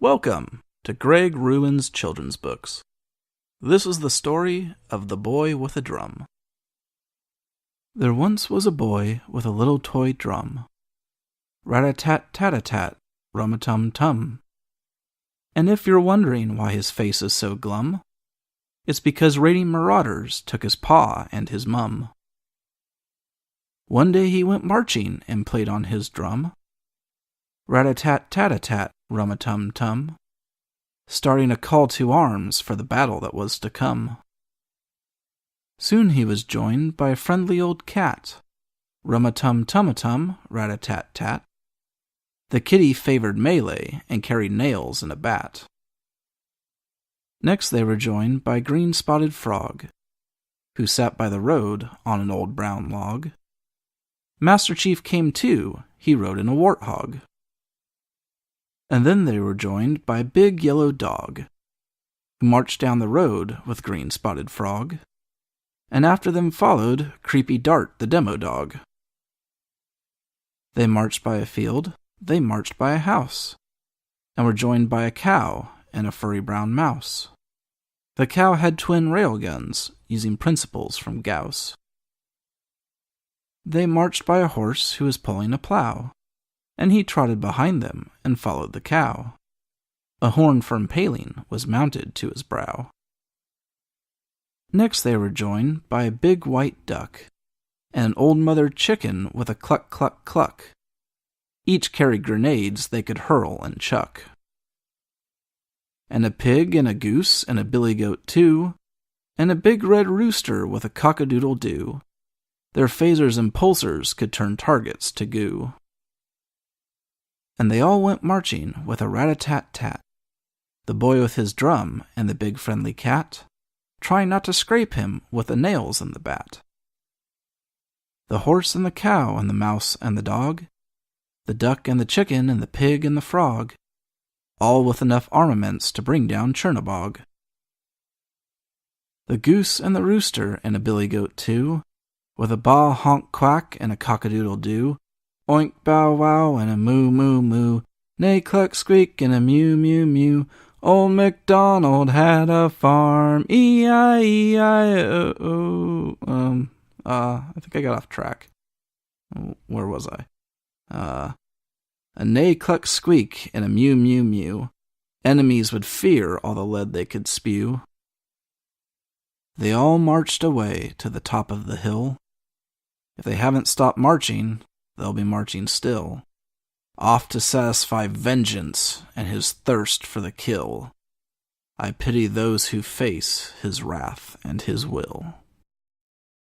Welcome to Greg Ruin's Children's Books. This is the story of The Boy with a Drum. There once was a boy with a little toy drum. Rat-a-tat-tat-a-tat, rum-a-tum-tum. And if you're wondering why his face is so glum, it's because raiding marauders took his pa and his mum. One day he went marching and played on his drum. Rat-a-tat-tat-a-tat, rum-a-tum-tum, starting a call to arms for the battle that was to come. Soon he was joined by a friendly old cat. Rum-a-tum-tum-a-tum, rat-a-tat-tat. The kitty favored melee and carried nails in a bat. Next they were joined by a green-spotted frog, who sat by the road on an old brown log. Master Chief came too, he rode in a warthog. And then they were joined by a big yellow dog, who marched down the road with green-spotted frog, and after them followed Creepy Dart the demo dog. They marched by a field, they marched by a house, and were joined by a cow and a furry brown mouse. The cow had twin railguns, using principles from Gauss. They marched by a horse who was pulling a plow, and he trotted behind them and followed the cow. A horn for impaling was mounted to his brow. Next they were joined by a big white duck, and an old mother chicken with a cluck-cluck-cluck. Each carried grenades they could hurl and chuck. And a pig and a goose and a billy goat too, and a big red rooster with a cock-a-doodle-doo. Their phasers and pulsers could turn targets to goo. And they all went marching with a rat-a-tat-tat, the boy with his drum and the big friendly cat, trying not to scrape him with the nails in the bat. The horse and the cow and the mouse and the dog, the duck and the chicken and the pig and the frog, all with enough armaments to bring down Chernobog. The goose and the rooster and a billy goat too, with a baa honk quack and a cock-a-doodle-doo, oink bow wow and a moo moo moo, neigh cluck squeak and a mew mew mew. Old MacDonald had a farm, E-I-E-I-O-O. I think I got off track. Where was I? A neigh cluck squeak and a mew mew mew. Enemies would fear all the lead they could spew. They all marched away to the top of the hill. If they haven't stopped marching, they'll be marching still, off to satisfy vengeance and his thirst for the kill. I pity those who face his wrath and his will.